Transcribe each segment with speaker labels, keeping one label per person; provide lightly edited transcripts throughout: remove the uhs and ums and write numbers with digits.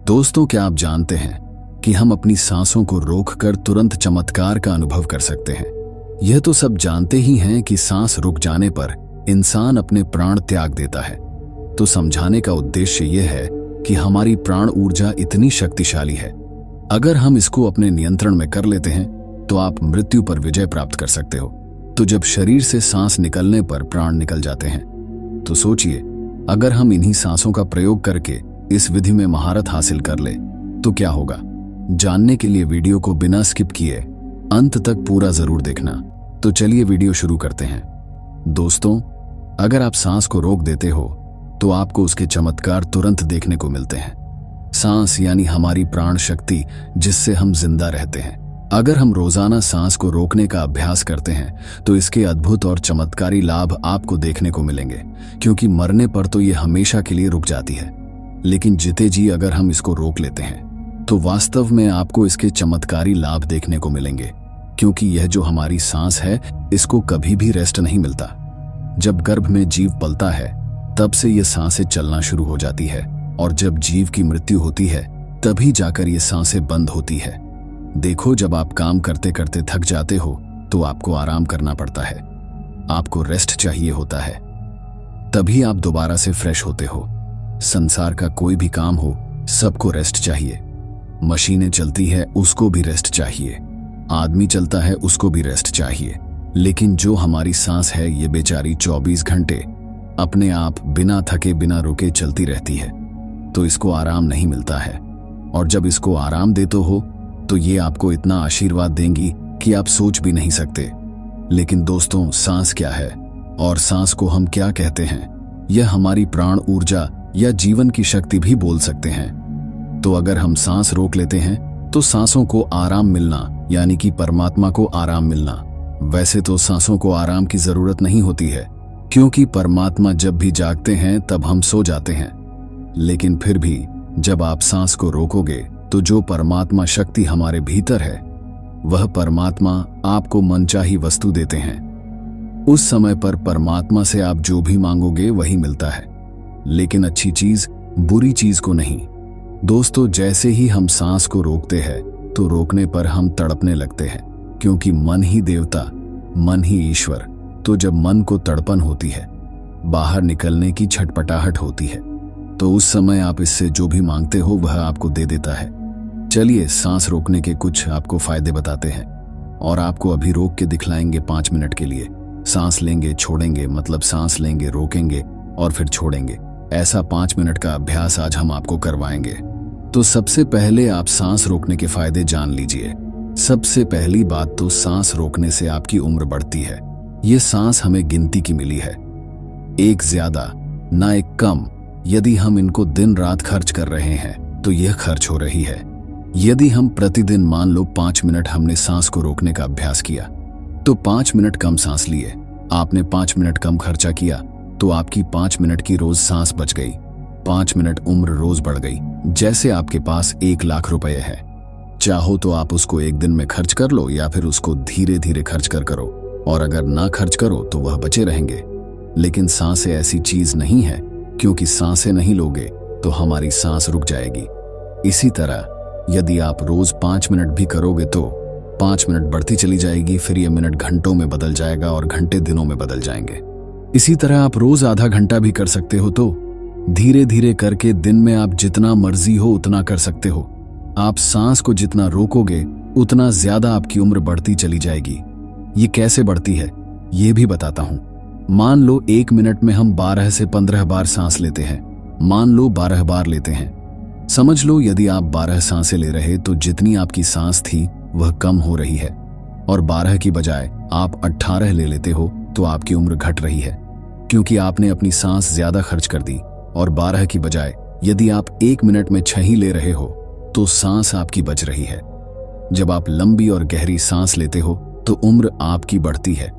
Speaker 1: दोस्तों, क्या आप जानते हैं कि हम अपनी सांसों को रोककर तुरंत चमत्कार का अनुभव कर सकते हैं। यह तो सब जानते ही हैं कि सांस रुक जाने पर इंसान अपने प्राण त्याग देता है। तो समझाने का उद्देश्य यह है कि हमारी प्राण ऊर्जा इतनी शक्तिशाली है, अगर हम इसको अपने नियंत्रण में कर लेते हैं तो आप मृत्यु पर विजय प्राप्त कर सकते हो। तो जब शरीर से सांस निकलने पर प्राण निकल जाते हैं, तो सोचिए, अगर हम इन्हीं सांसों का प्रयोग करके इस विधि में महारत हासिल कर ले तो क्या होगा। जानने के लिए वीडियो को बिना स्किप किए अंत तक पूरा जरूर देखना। तो चलिए वीडियो शुरू करते हैं। दोस्तों, अगर आप सांस को रोक देते हो तो आपको उसके चमत्कार तुरंत देखने को मिलते हैं। सांस यानी हमारी प्राण शक्ति, जिससे हम जिंदा रहते हैं। अगर हम रोजाना सांस को रोकने का अभ्यास करते हैं तो इसके अद्भुत और चमत्कारी लाभ आपको देखने को मिलेंगे, क्योंकि मरने पर तो ये हमेशा के लिए रुक जाती है, लेकिन जीते जी अगर हम इसको रोक लेते हैं तो वास्तव में आपको इसके चमत्कारी लाभ देखने को मिलेंगे, क्योंकि यह जो हमारी सांस है, इसको कभी भी रेस्ट नहीं मिलता। जब गर्भ में जीव पलता है तब से ये सांसें चलना शुरू हो जाती है, और जब जीव की मृत्यु होती है तभी जाकर ये सांसें बंद होती है। देखो, जब आप काम करते करते थक जाते हो तो आपको आराम करना पड़ता है, आपको रेस्ट चाहिए होता है, तभी आप दोबारा से फ्रेश होते हो। संसार का कोई भी काम हो, सबको रेस्ट चाहिए। मशीनें चलती है, उसको भी रेस्ट चाहिए। आदमी चलता है, उसको भी रेस्ट चाहिए। लेकिन जो हमारी सांस है, ये बेचारी 24 घंटे अपने आप बिना थके बिना रुके चलती रहती है, तो इसको आराम नहीं मिलता है। और जब इसको आराम देते हो तो ये आपको इतना आशीर्वाद देंगी कि आप सोच भी नहीं सकते। लेकिन दोस्तों, सांस क्या है और सांस को हम क्या कहते हैं? यह हमारी प्राण ऊर्जा या जीवन की शक्ति भी बोल सकते हैं। तो अगर हम सांस रोक लेते हैं तो सांसों को आराम मिलना, यानी कि परमात्मा को आराम मिलना। वैसे तो सांसों को आराम की जरूरत नहीं होती है, क्योंकि परमात्मा जब भी जागते हैं तब हम सो जाते हैं। लेकिन फिर भी जब आप सांस को रोकोगे तो जो परमात्मा शक्ति हमारे भीतर है, वह परमात्मा आपको मनचाही वस्तु देते हैं। उस समय पर परमात्मा से आप जो भी मांगोगे वही मिलता है, लेकिन अच्छी चीज बुरी चीज को नहीं। दोस्तों, जैसे ही हम सांस को रोकते हैं तो रोकने पर हम तड़पने लगते हैं, क्योंकि मन ही देवता, मन ही ईश्वर। तो जब मन को तड़पन होती है, बाहर निकलने की छटपटाहट होती है, तो उस समय आप इससे जो भी मांगते हो वह आपको दे देता है। चलिए, सांस रोकने के कुछ आपको फायदे बताते हैं, और आपको अभी रोक के दिखलाएंगे 5 मिनट के लिए। सांस लेंगे, छोड़ेंगे, मतलब सांस लेंगे, रोकेंगे और फिर छोड़ेंगे। ऐसा 5 मिनट का अभ्यास आज हम आपको करवाएंगे। तो सबसे पहले आप सांस रोकने के फायदे जान लीजिए। सबसे पहली बात तो सांस रोकने से आपकी उम्र बढ़ती है। ये सांस हमें गिनती की मिली है, एक ज्यादा ना एक कम। यदि हम इनको दिन रात खर्च कर रहे हैं तो यह खर्च हो रही है। यदि हम प्रतिदिन मान लो 5 मिनट हमने सांस को रोकने का अभ्यास किया, तो 5 मिनट कम सांस लिए, आपने 5 मिनट कम खर्चा किया, तो आपकी 5 मिनट की रोज सांस बच गई। 5 मिनट उम्र रोज बढ़ गई। जैसे आपके पास 1 लाख रुपए है, चाहो तो आप उसको एक दिन में खर्च कर लो, या फिर उसको धीरे धीरे खर्च कर करो, और अगर ना खर्च करो तो वह बचे रहेंगे। लेकिन सांसें ऐसी चीज नहीं है, क्योंकि सांसें नहीं लोगे तो हमारी सांस रुक जाएगी। इसी तरह यदि आप रोज 5 मिनट भी करोगे तो 5 मिनट बढ़ती चली जाएगी, फिर ये मिनट घंटों में बदल जाएगा और घंटे दिनों में बदल जाएंगे। इसी तरह आप रोज आधा घंटा भी कर सकते हो, तो धीरे धीरे करके दिन में आप जितना मर्जी हो उतना कर सकते हो। आप सांस को जितना रोकोगे उतना ज्यादा आपकी उम्र बढ़ती चली जाएगी। ये कैसे बढ़ती है ये भी बताता हूं। मान लो 1 मिनट में हम 12 से 15 बार सांस लेते हैं, मान लो 12 बार लेते हैं। समझ लो यदि आप 12 सांसें ले रहे तो जितनी आपकी सांस थी वह कम हो रही है, और 12 की बजाय आप 18 ले लेते हो तो आपकी उम्र घट रही है, क्योंकि आपने अपनी सांस ज्यादा खर्च कर दी। और 12 की बजाय यदि आप 1 मिनट में 6 ही ले रहे हो तो सांस आपकी बच रही है। जब आप लंबी और गहरी सांस लेते हो तो उम्र आपकी बढ़ती है।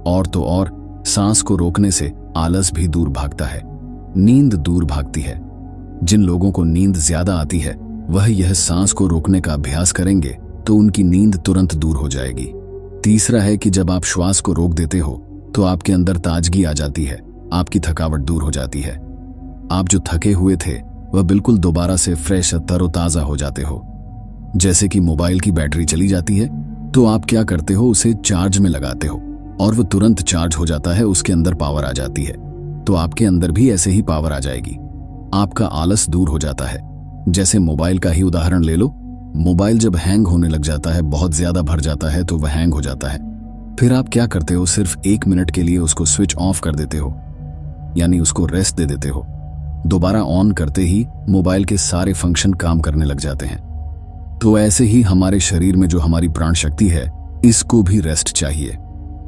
Speaker 1: और तो और सांस को रोकने से आलस भी दूर भागता है, नींद दूर भागती है। जिन लोगों को नींद ज्यादा आती है वह यह सांस को रोकने का अभ्यास करेंगे तो उनकी नींद तुरंत दूर हो जाएगी। तीसरा है कि जब आप श्वास को रोक देते हो तो आपके अंदर ताजगी आ जाती है, आपकी थकावट दूर हो जाती है। आप जो थके हुए थे वह बिल्कुल दोबारा से फ्रेश तरोताजा हो जाते हो। जैसे कि मोबाइल की बैटरी चली जाती है तो आप क्या करते हो, उसे चार्ज में लगाते हो और वह तुरंत चार्ज हो जाता है, उसके अंदर पावर आ जाती है। तो आपके अंदर भी ऐसे ही पावर आ जाएगी, आपका आलस दूर हो जाता है। जैसे मोबाइल का ही उदाहरण ले लो, मोबाइल जब हैंग होने लग जाता है, बहुत ज्यादा भर जाता है तो वह हैंग हो जाता है। फिर आप क्या करते हो, सिर्फ 1 मिनट के लिए उसको स्विच ऑफ कर देते हो, यानी उसको रेस्ट दे देते हो। दोबारा ऑन करते ही मोबाइल के सारे फंक्शन काम करने लग जाते हैं। तो ऐसे ही हमारे शरीर में जो हमारी प्राण शक्ति है, इसको भी रेस्ट चाहिए।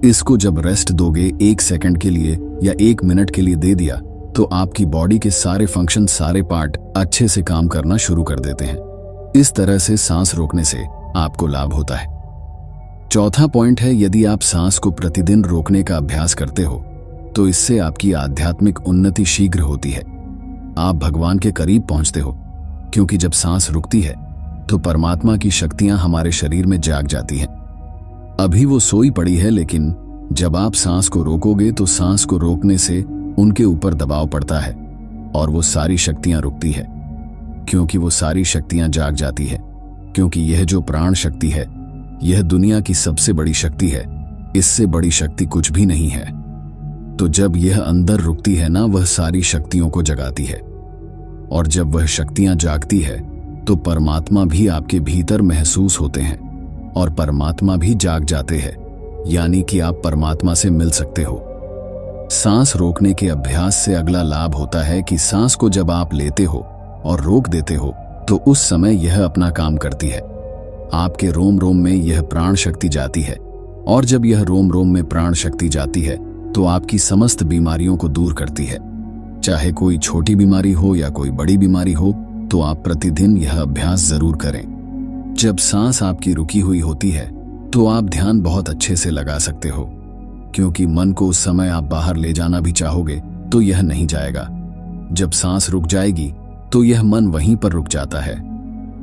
Speaker 1: इसको जब रेस्ट दोगे 1 सेकंड के लिए या 1 मिनट के लिए दे दिया, तो आपकी बॉडी के सारे फंक्शन, सारे पार्ट अच्छे से काम करना शुरू कर देते हैं। इस तरह से सांस रोकने से आपको लाभ होता है। चौथा पॉइंट है, यदि आप सांस को प्रतिदिन रोकने का अभ्यास करते हो तो इससे आपकी आध्यात्मिक उन्नति शीघ्र होती है। आप भगवान के करीब पहुंचते हो, क्योंकि जब सांस रुकती है तो परमात्मा की शक्तियां हमारे शरीर में जाग जाती हैं। अभी वो सोई पड़ी है, लेकिन जब आप सांस को रोकोगे तो सांस को रोकने से उनके ऊपर दबाव पड़ता है और वो सारी शक्तियां रुकती है, क्योंकि वो सारी शक्तियां जाग जाती है। क्योंकि यह जो प्राण शक्ति है, यह दुनिया की सबसे बड़ी शक्ति है, इससे बड़ी शक्ति कुछ भी नहीं है। तो जब यह अंदर रुकती है ना, वह सारी शक्तियों को जगाती है, और जब वह शक्तियां जागती है तो परमात्मा भी आपके भीतर महसूस होते हैं और परमात्मा भी जाग जाते हैं, यानी कि आप परमात्मा से मिल सकते हो। सांस रोकने के अभ्यास से अगला लाभ होता है कि सांस को जब आप लेते हो और रोक देते हो तो उस समय यह अपना काम करती है। आपके रोम रोम में यह प्राण शक्ति जाती है, और जब यह रोम रोम में प्राण शक्ति जाती है तो आपकी समस्त बीमारियों को दूर करती है। चाहे कोई छोटी बीमारी हो या कोई बड़ी बीमारी हो, तो आप प्रतिदिन यह अभ्यास जरूर करें। जब सांस आपकी रुकी हुई होती है तो आप ध्यान बहुत अच्छे से लगा सकते हो, क्योंकि मन को उस समय आप बाहर ले जाना भी चाहोगे तो यह नहीं जाएगा। जब सांस रुक जाएगी तो यह मन वहीं पर रुक जाता है,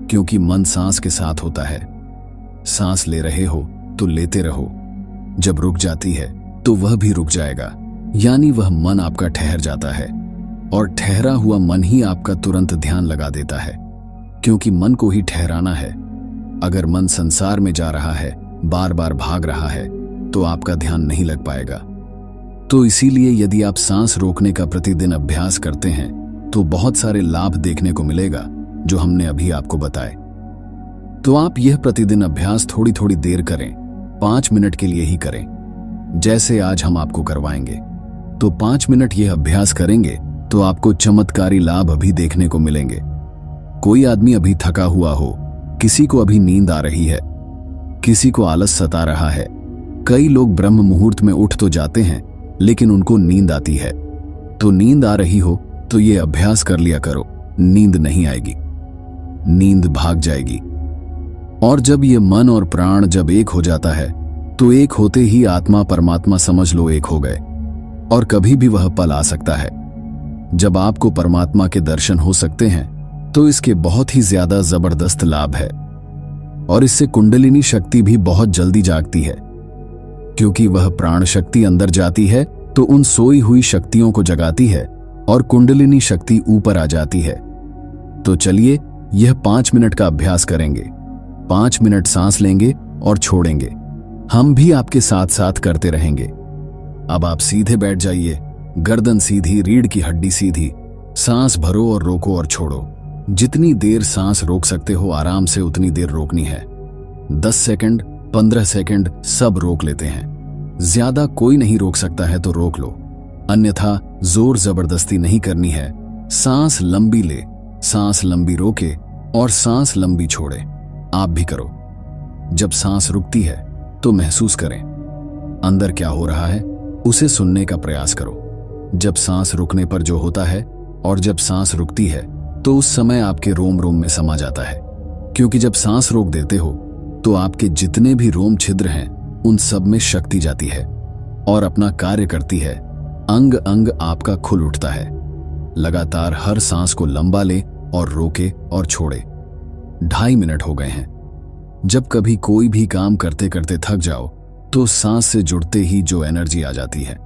Speaker 1: क्योंकि मन सांस के साथ होता है। सांस ले रहे हो तो लेते रहो, जब रुक जाती है तो वह भी रुक जाएगा, यानी वह मन आपका ठहर जाता है, और ठहरा हुआ मन ही आपका तुरंत ध्यान लगा देता है, क्योंकि मन को ही ठहराना है। अगर मन संसार में जा रहा है, बार बार भाग रहा है, तो आपका ध्यान नहीं लग पाएगा। तो इसीलिए यदि आप सांस रोकने का प्रतिदिन अभ्यास करते हैं तो बहुत सारे लाभ देखने को मिलेगा, जो हमने अभी आपको बताए। तो आप यह प्रतिदिन अभ्यास थोड़ी थोड़ी देर करें, 5 मिनट के लिए ही करें, जैसे आज हम आपको करवाएंगे। तो 5 मिनट यह अभ्यास करेंगे तो आपको चमत्कारी लाभ अभी देखने को मिलेंगे। कोई आदमी अभी थका हुआ हो, किसी को अभी नींद आ रही है, किसी को आलस सता रहा है। कई लोग ब्रह्म मुहूर्त में उठ तो जाते हैं, लेकिन उनको नींद आती है। तो नींद आ रही हो तो ये अभ्यास कर लिया करो, नींद नहीं आएगी, नींद भाग जाएगी। और जब ये मन और प्राण जब एक हो जाता है तो एक होते ही आत्मा परमात्मा समझ लो एक हो गए, और कभी भी वह पल आ सकता है जब आपको परमात्मा के दर्शन हो सकते हैं। तो इसके बहुत ही ज्यादा जबरदस्त लाभ है, और इससे कुंडलिनी शक्ति भी बहुत जल्दी जागती है, क्योंकि वह प्राण शक्ति अंदर जाती है तो उन सोई हुई शक्तियों को जगाती है और कुंडलिनी शक्ति ऊपर आ जाती है। तो चलिए यह 5 मिनट का अभ्यास करेंगे। 5 मिनट सांस लेंगे और छोड़ेंगे, हम भी आपके साथ साथ करते रहेंगे। अब आप सीधे बैठ जाइए, गर्दन सीधी, रीढ़ की हड्डी सीधी। सांस भरो और रोको और छोड़ो। जितनी देर सांस रोक सकते हो आराम से उतनी देर रोकनी है। 10 सेकंड, 15 सेकंड सब रोक लेते हैं। ज्यादा कोई नहीं रोक सकता है तो रोक लो, अन्यथा जोर जबरदस्ती नहीं करनी है। सांस लंबी ले, सांस लंबी रोके और सांस लंबी छोड़े। आप भी करो। जब सांस रुकती है तो महसूस करें अंदर क्या हो रहा है, उसे सुनने का प्रयास करो। जब सांस रुकने पर जो होता है और जब सांस रुकती है तो उस समय आपके रोम रोम में समा जाता है, क्योंकि जब सांस रोक देते हो तो आपके जितने भी रोम छिद्र हैं उन सब में शक्ति जाती है और अपना कार्य करती है। अंग अंग आपका खुल उठता है। लगातार हर सांस को लंबा ले और रोके और छोड़े। 2.5 मिनट हो गए हैं। जब कभी कोई भी काम करते करते थक जाओ तो सांस से जुड़ते ही जो एनर्जी आ जाती है,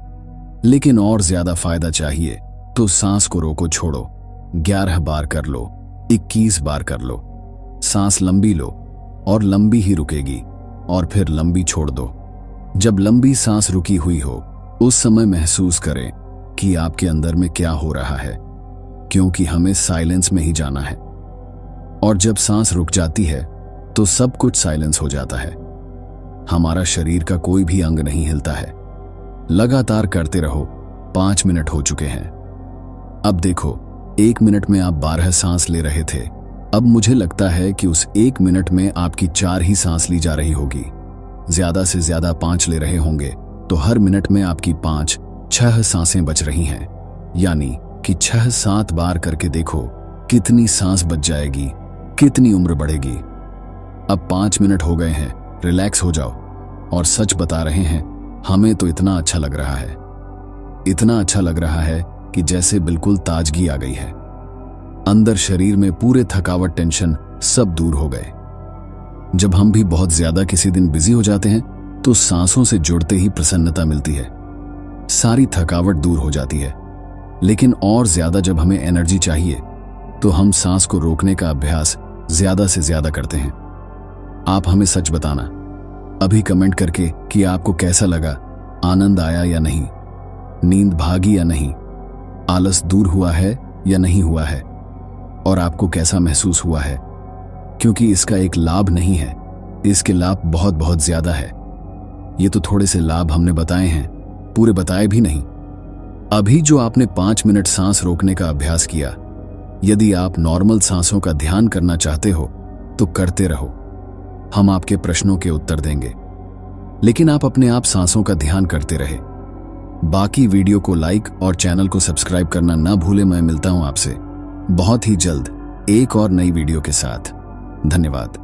Speaker 1: लेकिन और ज्यादा फायदा चाहिए तो सांस को रोको, छोड़ो 11 बार कर लो, 21 बार कर लो। सांस लंबी लो और लंबी ही रुकेगी और फिर लंबी छोड़ दो। जब लंबी सांस रुकी हुई हो उस समय महसूस करें कि आपके अंदर में क्या हो रहा है, क्योंकि हमें साइलेंस में ही जाना है। और जब सांस रुक जाती है तो सब कुछ साइलेंस हो जाता है। हमारा शरीर का कोई भी अंग नहीं हिलता है। लगातार करते रहो। 5 मिनट हो चुके हैं। अब देखो, 1 मिनट में आप 12 सांस ले रहे थे। अब मुझे लगता है कि उस 1 मिनट में आपकी 4 ही सांस ली जा रही होगी। ज्यादा से ज्यादा 5 ले रहे होंगे तो हर मिनट में आपकी 5-6 सांसें बच रही हैं। यानी कि 6-7 बार करके देखो कितनी सांस बच जाएगी, कितनी उम्र बढ़ेगी। अब 5 मिनट हो गए हैं, रिलैक्स हो जाओ। और सच बता रहे हैं, हमें तो इतना अच्छा लग रहा है, इतना अच्छा लग रहा है कि जैसे बिल्कुल ताजगी आ गई है। अंदर शरीर में पूरे थकावट, टेंशन सब दूर हो गए। जब हम भी बहुत ज्यादा किसी दिन बिजी हो जाते हैं तो सांसों से जुड़ते ही प्रसन्नता मिलती है, सारी थकावट दूर हो जाती है। लेकिन और ज्यादा जब हमें एनर्जी चाहिए तो हम सांस को रोकने का अभ्यास ज्यादा से ज्यादा करते हैं। आप हमें सच बताना अभी कमेंट करके कि आपको कैसा लगा, आनंद आया या नहीं, नींद भागी या नहीं, आलस दूर हुआ है या नहीं हुआ है, और आपको कैसा महसूस हुआ है। क्योंकि इसका एक लाभ नहीं है, इसके लाभ बहुत बहुत ज्यादा है। ये तो थोड़े से लाभ हमने बताए हैं, पूरे बताए भी नहीं। अभी जो आपने 5 मिनट सांस रोकने का अभ्यास किया, यदि आप नॉर्मल सांसों का ध्यान करना चाहते हो तो करते रहो। हम आपके प्रश्नों के उत्तर देंगे, लेकिन आप अपने आप सांसों का ध्यान करते रहे। बाकी वीडियो को लाइक और चैनल को सब्सक्राइब करना ना भूले। मैं मिलता हूं आपसे बहुत ही जल्द एक और नई वीडियो के साथ। धन्यवाद।